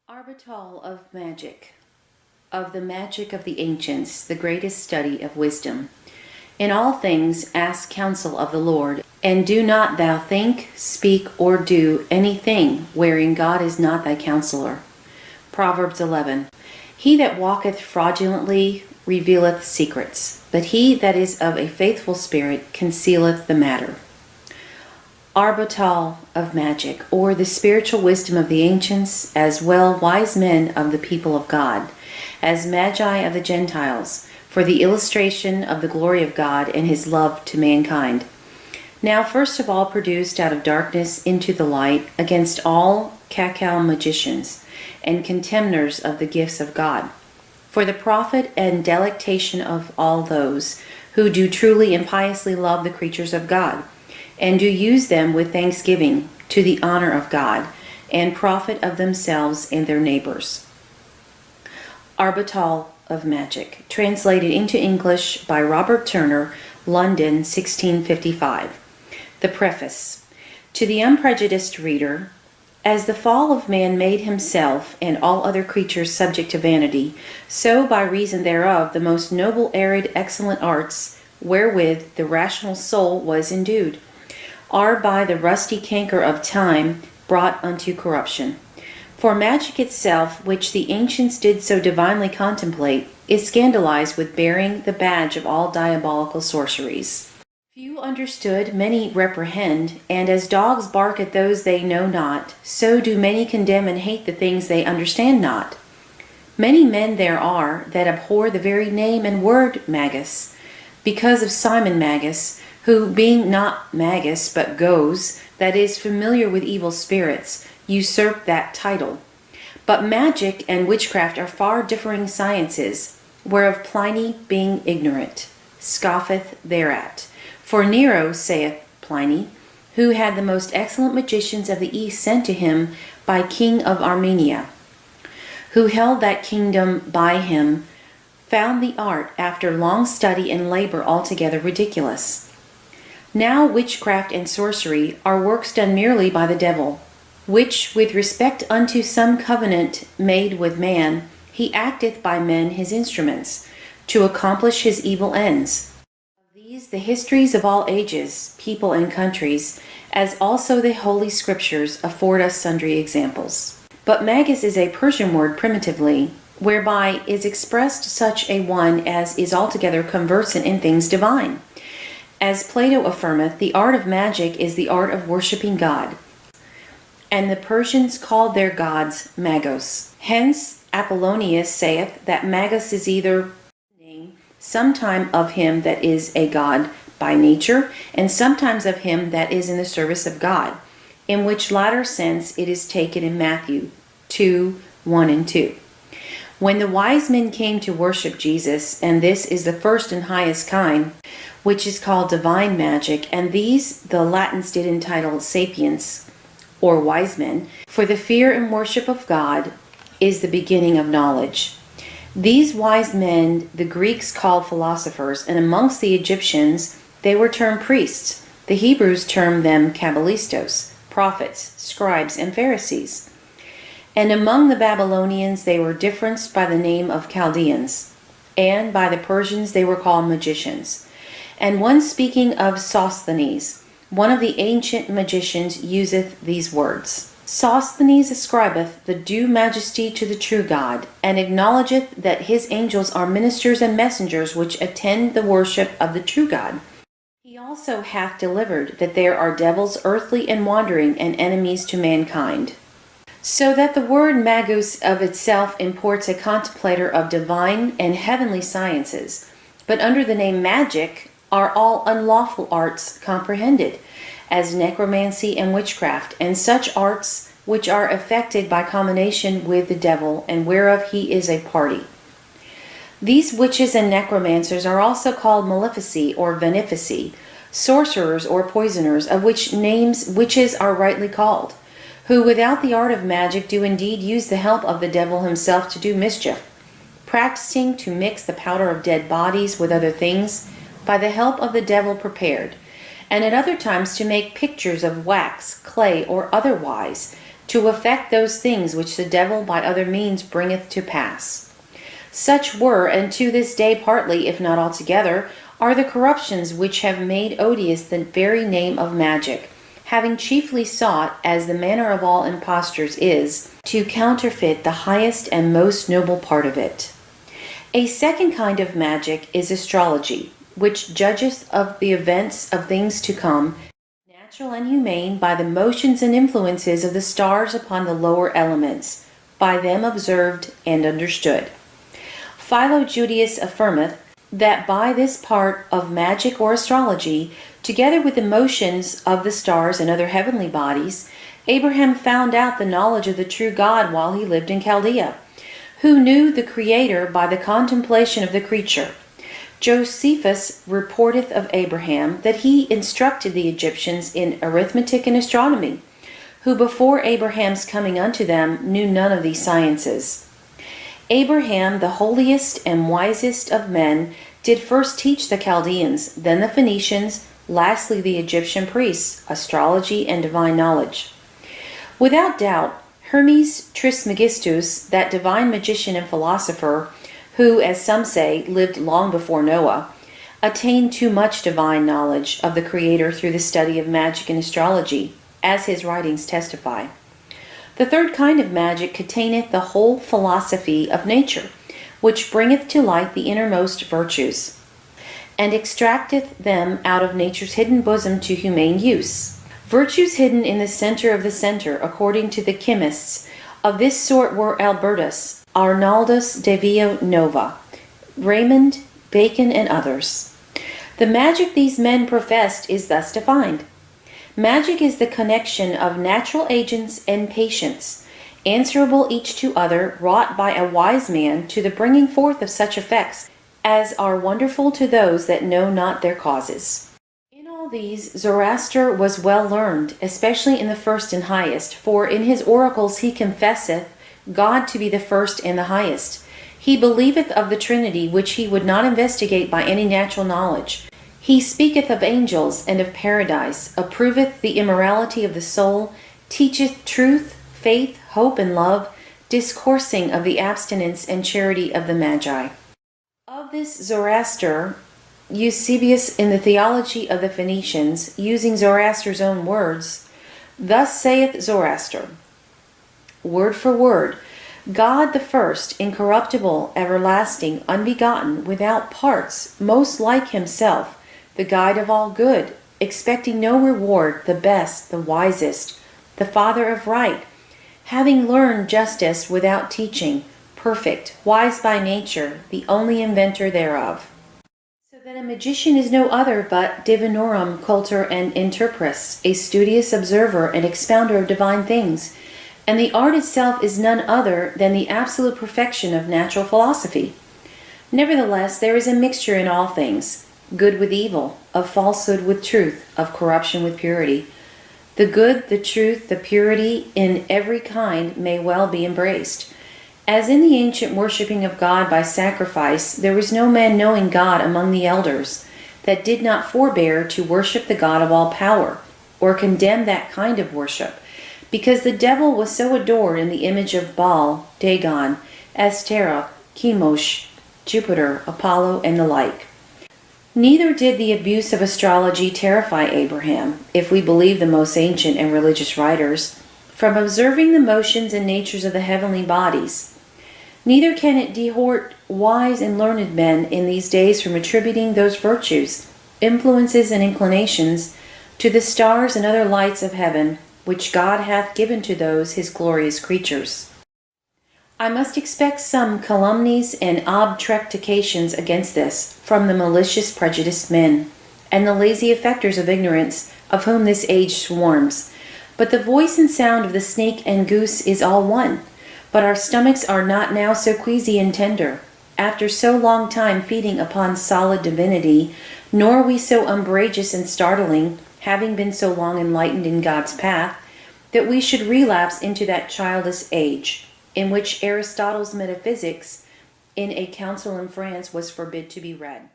Arbatel of magic, of the magic of the ancients, the greatest study of wisdom. In all things ask counsel of the Lord, and do not thou think, speak, or do anything wherein God is not thy counselor. Proverbs 11. He that walketh fraudulently revealeth secrets, but he that is of a faithful spirit concealeth the matter. Arbotal of magic, or the spiritual wisdom of the ancients, as well wise men of the people of God, as magi of the Gentiles, for the illustration of the glory of God and his love to mankind. Now first of all produced out of darkness into the light, against all cacao magicians, and contemners of the gifts of God, for the profit and delectation of all those who do truly and piously love the creatures of God, and do use them with thanksgiving to the honor of God, and profit of themselves and their neighbors. Arbatel of magic, translated into English by Robert Turner, London, 1655. The preface. To the unprejudiced reader, as the fall of man made himself and all other creatures subject to vanity, so by reason thereof the most noble, arid, excellent arts, wherewith the rational soul was endued, are by the rusty canker of time brought unto corruption. For magic itself, which the ancients did so divinely contemplate, is scandalized with bearing the badge of all diabolical sorceries. Few understood, many reprehend, and as dogs bark at those they know not, so do many condemn and hate the things they understand not. Many men there are that abhor the very name and word Magus, because of Simon Magus, who, being not Magus but goes, that is, familiar with evil spirits, usurped that title. But magic and witchcraft are far differing sciences, whereof Pliny, being ignorant, scoffeth thereat. For Nero, saith Pliny, who had the most excellent magicians of the East sent to him by King of Armenia, who held that kingdom by him, found the art, after long study and labor, altogether ridiculous. Now witchcraft and sorcery are works done merely by the devil, which with respect unto some covenant made with man, he acteth by men his instruments, to accomplish his evil ends. Of these the histories of all ages, people, and countries, as also the holy scriptures, afford us sundry examples. But Magus is a Persian word primitively, whereby is expressed such a one as is altogether conversant in things divine. As Plato affirmeth, the art of magic is the art of worshipping God, and the Persians called their gods Magos. Hence Apollonius saith that Magus is either name sometime of him that is a god by nature, and sometimes of him that is in the service of God, in which latter sense it is taken in Matthew 2:1-2. When the wise men came to worship Jesus, and this is the first and highest kind, which is called divine magic, and these the Latins did entitle sapiens, or wise men, for the fear and worship of God is the beginning of knowledge. These wise men the Greeks called philosophers, and amongst the Egyptians they were termed priests. The Hebrews termed them Kabbalistos, prophets, scribes, and Pharisees. And among the Babylonians they were differenced by the name of Chaldeans, and by the Persians they were called magicians. And one speaking of Sosthenes, one of the ancient magicians, useth these words: Sosthenes ascribeth the due majesty to the true God, and acknowledgeth that his angels are ministers and messengers which attend the worship of the true God. He also hath delivered that there are devils earthly and wandering, and enemies to mankind. So that the word Magus of itself imports a contemplator of divine and heavenly sciences, but under the name magic are all unlawful arts comprehended, as necromancy and witchcraft, and such arts which are effected by combination with the devil, and whereof he is a party. These witches and necromancers are also called malefici or venefici, sorcerers or poisoners, of which names witches are rightly called, who without the art of magic do indeed use the help of the devil himself to do mischief, practicing to mix the powder of dead bodies with other things by the help of the devil prepared, and at other times to make pictures of wax, clay, or otherwise, to effect those things which the devil by other means bringeth to pass. Such were, and to this day partly, if not altogether, are the corruptions which have made odious the very name of magic, having chiefly sought, as the manner of all impostors is, to counterfeit the highest and most noble part of it. A second kind of magic is astrology, which judgeth of the events of things to come, natural and humane, by the motions and influences of the stars upon the lower elements, by them observed and understood. Philo-Judaeus affirmeth that by this part of magic or astrology, together with the motions of the stars and other heavenly bodies, Abraham found out the knowledge of the true God while he lived in Chaldea, who knew the Creator by the contemplation of the creature. Josephus reporteth of Abraham that he instructed the Egyptians in arithmetic and astronomy, who before Abraham's coming unto them knew none of these sciences. Abraham, the holiest and wisest of men, did first teach the Chaldeans, then the Phoenicians, lastly the Egyptian priests, astrology and divine knowledge. Without doubt, Hermes Trismegistus, that divine magician and philosopher, who, as some say, lived long before Noah, attained too much divine knowledge of the Creator through the study of magic and astrology, as his writings testify. The third kind of magic containeth the whole philosophy of nature, which bringeth to light the innermost virtues, and extracteth them out of nature's hidden bosom to humane use. Virtues hidden in the center of the center, according to the chemists. Of this sort were Albertus, Arnaldus de Villanova, Raymond, Bacon, and others. The magic these men professed is thus defined. Magic is the connection of natural agents and patients, answerable each to other, wrought by a wise man to the bringing forth of such effects as are wonderful to those that know not their causes. In all these Zoroaster was well learned, especially in the first and highest, for in his oracles he confesseth God to be the first and the highest. He believeth of the Trinity, which he would not investigate by any natural knowledge. He speaketh of angels and of paradise, approveth the immorality of the soul, teacheth truth, faith, hope, and love, discoursing of the abstinence and charity of the Magi. Of this Zoroaster, Eusebius in the Theology of the Phoenicians, using Zoroaster's own words, thus saith Zoroaster, word for word, God the first, incorruptible, everlasting, unbegotten, without parts, most like himself, the guide of all good, expecting no reward, the best, the wisest, the Father of right, having learned justice without teaching, perfect, wise by nature, the only inventor thereof. So that a magician is no other but divinorum cultor and interpres, a studious observer and expounder of divine things, and the art itself is none other than the absolute perfection of natural philosophy. Nevertheless, there is a mixture in all things, good with evil, of falsehood with truth, of corruption with purity. The good, the truth, the purity in every kind may well be embraced. As in the ancient worshipping of God by sacrifice, there was no man knowing God among the elders that did not forbear to worship the God of all power, or condemn that kind of worship, because the devil was so adored in the image of Baal, Dagon, Astaroth, Chemosh, Jupiter, Apollo, and the like. Neither did the abuse of astrology terrify Abraham, if we believe the most ancient and religious writers, from observing the motions and natures of the heavenly bodies. Neither can it dehort wise and learned men in these days from attributing those virtues, influences, and inclinations to the stars and other lights of heaven, which God hath given to those his glorious creatures. I must expect some calumnies and objectifications against this from the malicious prejudiced men, and the lazy affectors of ignorance, of whom this age swarms. But the voice and sound of the snake and goose is all one. But our stomachs are not now so queasy and tender, after so long time feeding upon solid divinity, nor we so umbrageous and startling, having been so long enlightened in God's path, that we should relapse into that childish age, in which Aristotle's Metaphysics in a council in France was forbid to be read.